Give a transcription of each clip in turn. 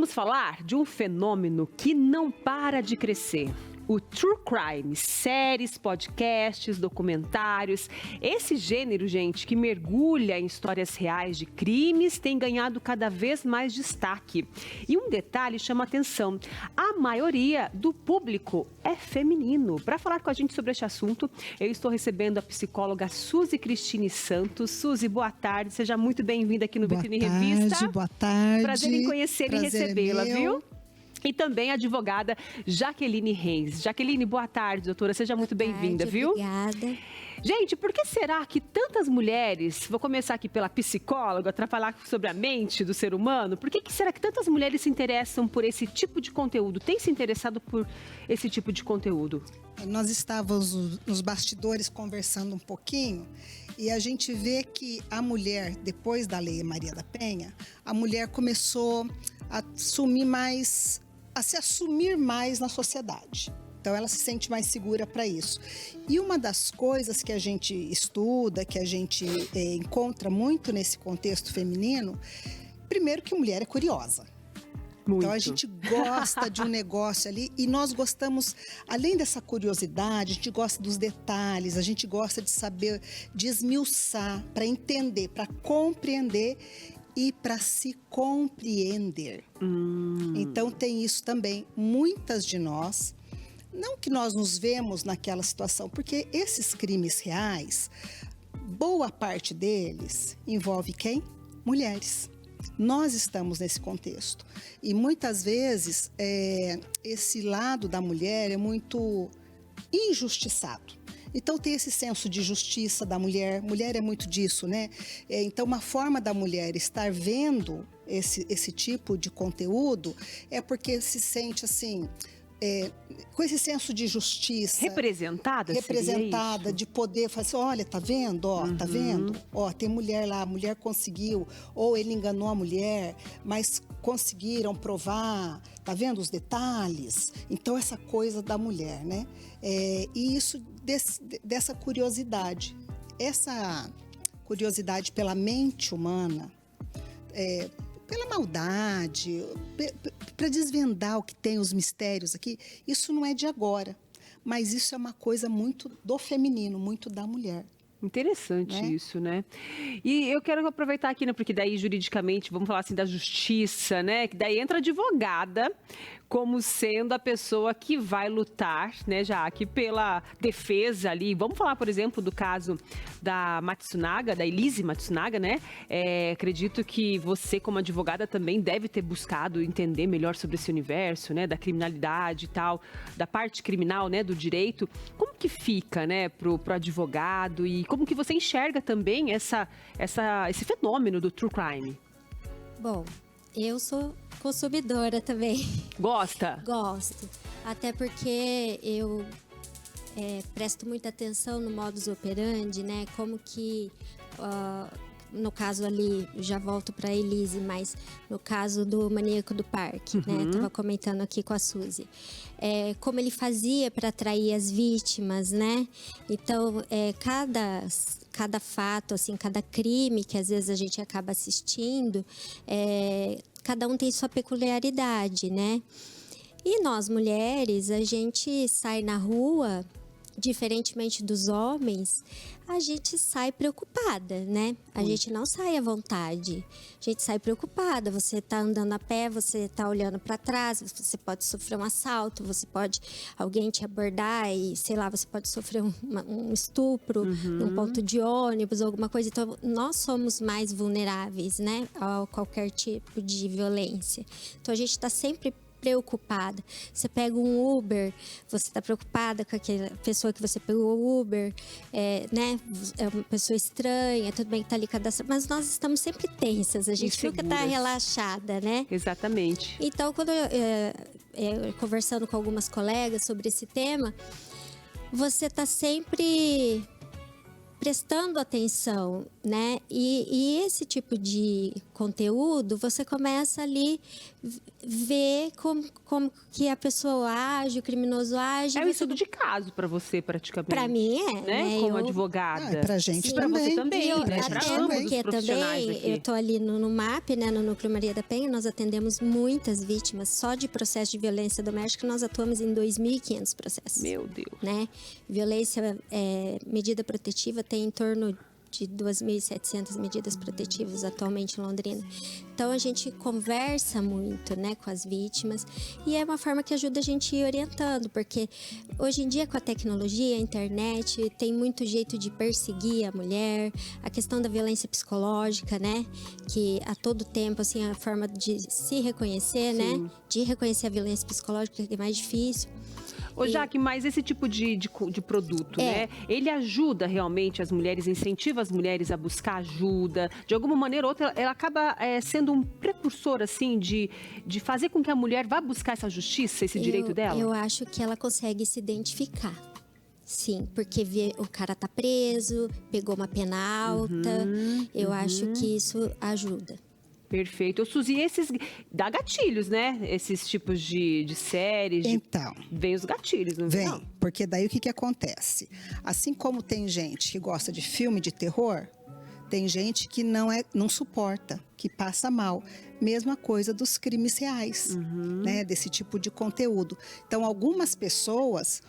vamos falar de um fenômeno que não para de crescer. O True Crime, séries, podcasts, documentários. Esse gênero, gente, que mergulha em histórias reais de crimes, tem ganhado cada vez mais destaque. E um detalhe chama a atenção: a maioria do público é feminino. Para falar com a gente sobre este assunto, eu estou recebendo a psicóloga Suzy Cristine Santos. Suzy, boa tarde, seja muito bem-vinda aqui no Vitrine Revista. Boa tarde. Prazer em conhecê-la e recebê-la, viu? Meu. E também a advogada Jaqueline Reis. Jaqueline, boa tarde, doutora. Seja muito bem-vinda, viu? Obrigada. Gente, por que será que tantas mulheres, vou começar aqui pela psicóloga, para falar sobre a mente do ser humano, por que será que tantas mulheres se interessam por esse tipo de conteúdo, têm se interessado por esse tipo de conteúdo? Nós estávamos nos bastidores conversando um pouquinho e a gente vê que a mulher, depois da Lei Maria da Penha, a mulher começou a se assumir mais na sociedade. Então, ela se sente mais segura para isso. E uma das coisas que a gente estuda, que a gente encontra muito nesse contexto feminino, primeiro que mulher é curiosa. Muito. Então, a gente gosta de um negócio ali e nós gostamos, além dessa curiosidade, a gente gosta dos detalhes, a gente gosta de saber, de esmiuçar, para entender, para compreender e para se compreender. Então tem isso também. Muitas de nós, não que nós nos vemos naquela situação, porque esses crimes reais, boa parte deles envolve quem? Mulheres. Nós estamos nesse contexto. E muitas vezes esse lado da mulher é muito injustiçado. Então tem esse senso de justiça da mulher. Mulher é muito disso, né? Então uma forma da mulher estar vendo esse tipo de conteúdo é porque se sente assim, com esse senso de justiça. Representada, de poder falar assim, olha, tá vendo? Ó, tá vendo? Ó, tem mulher lá, a mulher conseguiu, ou ele enganou a mulher, mas conseguiram provar, tá vendo os detalhes? Então essa coisa da mulher, né? E isso dessa curiosidade. Essa curiosidade pela mente humana, pela maldade, para desvendar o que tem, os mistérios aqui, isso não é de agora. Mas isso é uma coisa muito do feminino, muito da mulher. Interessante isso, né? E eu quero aproveitar aqui, né? Porque daí, juridicamente, vamos falar assim da justiça, né? Que daí entra a advogada como sendo a pessoa que vai lutar, né, Jaque, pela defesa ali. Vamos falar, por exemplo, do caso da Matsunaga, da Elise Matsunaga, né? Acredito que você, como advogada, também deve ter buscado entender melhor sobre esse universo, né? Da criminalidade e tal, da parte criminal, né? Do direito. Como que fica, né? Pro advogado e como que você enxerga também esse fenômeno do true crime? Bom, eu sou consumidora também. Gosta? Gosto. Até porque eu presto muita atenção no modus operandi, né? Como que, no caso ali, já volto para Elise, mas no caso do maníaco do parque, né? Estava comentando aqui com a Suzy. Como ele fazia para atrair as vítimas, né? Então, cada fato, assim, cada crime que às vezes a gente acaba assistindo, cada um tem sua peculiaridade, né? E nós, mulheres, a gente sai na rua, diferentemente dos homens, a gente sai preocupada, né? A gente não sai à vontade, a gente sai preocupada. Você tá andando a pé, você tá olhando para trás, você pode sofrer um assalto, alguém te abordar e, sei lá, você pode sofrer um estupro num ponto de ônibus, alguma coisa. Então, nós somos mais vulneráveis, né, a qualquer tipo de violência. Então, a gente tá sempre preocupada. Você pega um Uber, você está preocupada com aquela pessoa que você pegou o Uber, né? É uma pessoa estranha, tudo bem que está ali cadastrada, mas nós estamos sempre tensas, a gente nunca está relaxada, né? Exatamente. Então, quando conversando com algumas colegas sobre esse tema, você está sempre prestando atenção, né? E esse tipo de conteúdo, você começa ali ver como que a pessoa age, o criminoso age. É um estudo de caso para você, praticamente. Para mim é, né? Como advogada. Pra gente para você também, eu, né? até Para ambos os porque profissionais também aqui. eu tô ali no MAP, né, no Núcleo Maria da Penha, nós atendemos muitas vítimas. Só de processo de violência doméstica nós atuamos em 2.500 processos. Meu Deus. Né? Violência, medida protetiva tem em torno de 2.700 medidas protetivas atualmente em Londrina. Então, a gente conversa muito, né, com as vítimas e é uma forma que ajuda a gente a ir orientando, porque hoje em dia, com a tecnologia, a internet, tem muito jeito de perseguir a mulher, a questão da violência psicológica, né, que a todo tempo, assim, a forma de se reconhecer, né, de reconhecer a violência psicológica que é mais difícil. Ô, Jaque, mas esse tipo de produto, né? Ele ajuda realmente as mulheres, incentiva as mulheres a buscar ajuda. De alguma maneira ou outra, ela acaba sendo um precursor, assim, de fazer com que a mulher vá buscar essa justiça, esse direito dela? Eu acho que ela consegue se identificar. Sim, porque o cara tá preso, pegou uma pena alta. Eu acho que isso ajuda. Perfeito. Ô, Suzy, esses dá gatilhos, né? Esses tipos de séries. Então. Vem os gatilhos, não vem? Vem, porque daí o que acontece? Assim como tem gente que gosta de filme de terror, tem gente que não suporta, que passa mal. Mesma coisa dos crimes reais, né? Desse tipo de conteúdo. Então, algumas pessoas...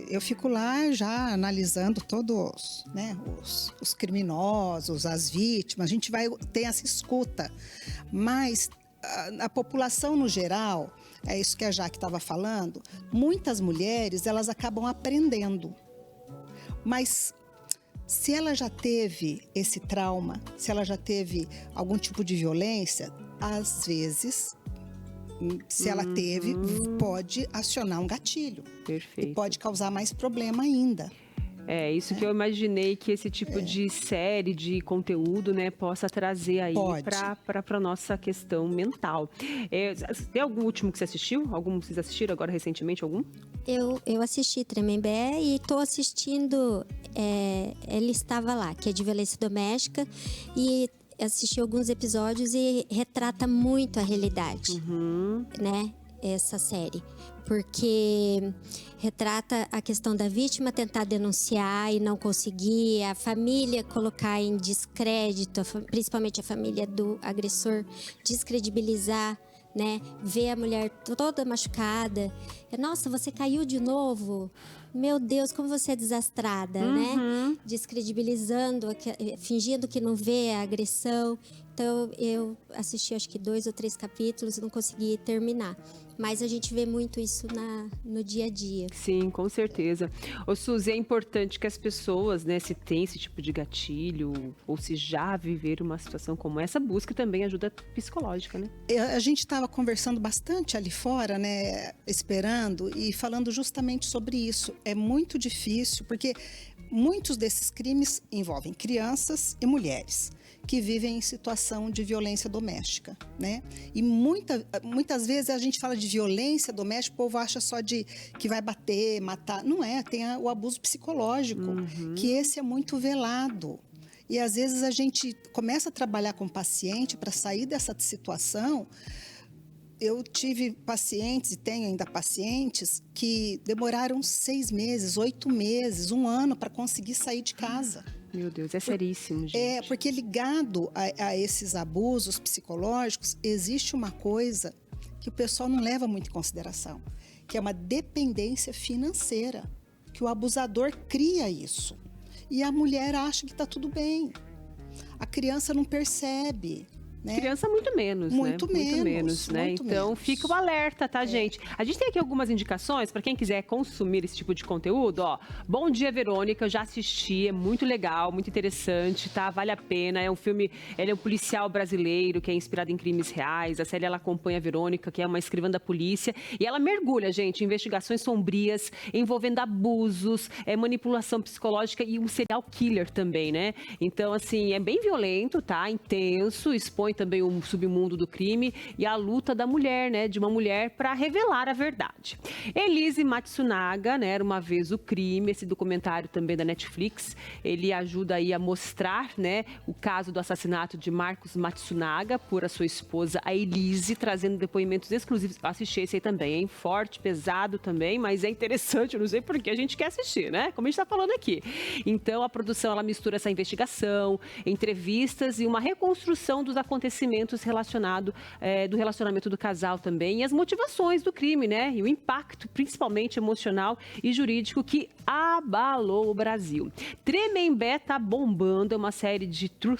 eu fico lá já analisando todos, né, os criminosos, as vítimas, a gente vai ter essa escuta. Mas a população no geral, é isso que a Jaque estava falando, muitas mulheres, elas acabam aprendendo. Mas se ela já teve esse trauma, se ela já teve algum tipo de violência, às vezes... Se ela teve, pode acionar um gatilho. Perfeito. E pode causar mais problema ainda. É, isso que eu imaginei que esse tipo de série, de conteúdo, né, possa trazer aí para a nossa questão mental. Tem algum último que você assistiu? Algum vocês assistiram agora recentemente, algum? Eu assisti Tremembé e estou assistindo Ele Estava Lá, que é de violência doméstica, e assisti alguns episódios e retrata muito a realidade, né? Essa série. Porque retrata a questão da vítima tentar denunciar e não conseguir, a família colocar em descrédito, principalmente a família do agressor, descredibilizar, né? Ver a mulher toda machucada. Nossa, você caiu de novo? Meu Deus, como você é desastrada, né? Descredibilizando, fingindo que não vê a agressão. Então, eu assisti acho que 2 ou 3 capítulos e não consegui terminar. Mas a gente vê muito isso no dia a dia. Sim, com certeza. Ô, Suzy, é importante que as pessoas, né, se tem esse tipo de gatilho, ou se já viveram uma situação como essa, busque também ajuda psicológica, né? A gente estava conversando bastante ali fora, né, esperando e falando justamente sobre isso. É muito difícil, porque muitos desses crimes envolvem crianças e mulheres que vivem em situação de violência doméstica, né? E muitas vezes a gente fala de violência doméstica, o povo acha só de que vai bater, matar. Não é, tem o abuso psicológico, que esse é muito velado. E às vezes a gente começa a trabalhar com o paciente para sair dessa situação. Eu tive pacientes e tenho ainda pacientes que demoraram 6 meses, 8 meses, 1 ano para conseguir sair de casa. Meu Deus, é seríssimo, gente. Porque ligado a esses abusos psicológicos, existe uma coisa que o pessoal não leva muito em consideração, que é uma dependência financeira, que o abusador cria isso. E a mulher acha que está tudo bem. A criança não percebe. Né? Criança muito menos, muito né? Menos, muito menos, né? Muito então, menos. fica o alerta, tá, gente? A gente tem aqui algumas indicações para quem quiser consumir esse tipo de conteúdo, ó. Bom Dia, Verônica, eu já assisti, é muito legal, muito interessante, tá? Vale a pena, é um filme, ele é um policial brasileiro que é inspirado em crimes reais, a série ela acompanha a Verônica, que é uma escrivã da polícia, e ela mergulha, gente, em investigações sombrias, envolvendo abusos, manipulação psicológica e um serial killer também, né? Então, assim, é bem violento, tá? Intenso, expõe expõe também o submundo do crime e a luta da mulher, né, de uma mulher para revelar a verdade. Elise Matsunaga, né, Era Uma Vez o Crime, esse documentário também da Netflix, ele ajuda aí a mostrar, né, o caso do assassinato de Marcos Matsunaga por a sua esposa, a Elise, trazendo depoimentos exclusivos. Assisti esse aí também, hein? Forte, pesado também, mas é interessante, eu não sei por que a gente quer assistir, né? Como a gente está falando aqui. Então, a produção, ela mistura essa investigação, entrevistas e uma reconstrução dos acontecimentos relacionados do relacionamento do casal também e as motivações do crime, né? E o impacto, principalmente emocional e jurídico, que abalou o Brasil. Tremembé tá bombando, é uma série de true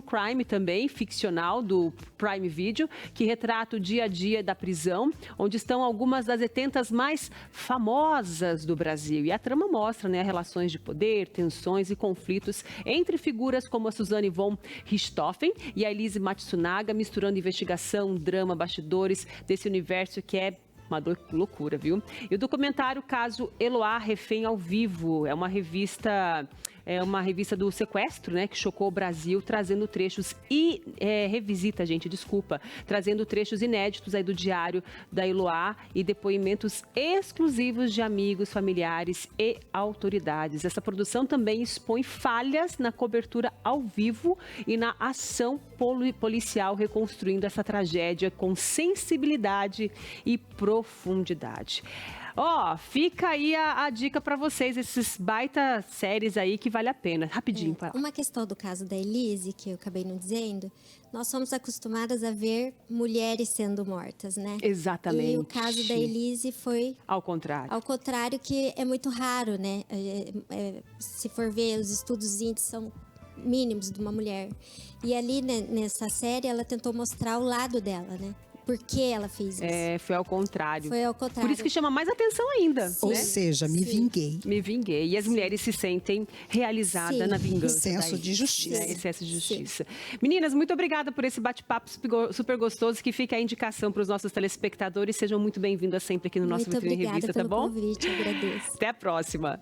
crime também, ficcional, do Prime Video, que retrata o dia a dia da prisão, onde estão algumas das detentas mais famosas do Brasil. E a trama mostra, né, relações de poder, tensões e conflitos entre figuras como a Suzane von Richthofen e a Elise Matsunaga, misturando investigação, drama, bastidores desse universo que é uma loucura, viu? E o documentário Caso Eloá, Refém ao Vivo, é uma revista do sequestro, né, que chocou o Brasil, trazendo trechos trazendo trechos inéditos aí do diário da Eloá e depoimentos exclusivos de amigos, familiares e autoridades. Essa produção também expõe falhas na cobertura ao vivo e na ação policial, reconstruindo essa tragédia com sensibilidade e profundidade. Fica aí a dica para vocês, esses baita séries aí que vale a pena. Rapidinho. Uma questão do caso da Elise, que eu acabei não dizendo, nós somos acostumadas a ver mulheres sendo mortas, né? Exatamente. E o caso da Elise foi... Ao contrário. Ao contrário, que é muito raro, né? Se for ver, os estudos índices são mínimos de uma mulher. E ali, né, nessa série, ela tentou mostrar o lado dela, né? Por que ela fez isso? Foi ao contrário. Foi ao contrário. Por isso que chama mais atenção ainda. Ou né? seja, me vinguei. Me vinguei. E as mulheres se sentem realizadas na vingança. Senso de justiça. Excesso de justiça. Meninas, muito obrigada por esse bate-papo super gostoso, que fica a indicação para os nossos telespectadores. Sejam muito bem-vindas sempre aqui no nosso Vitrine Revista, tá bom? Muito obrigada pelo convite, agradeço. Até a próxima.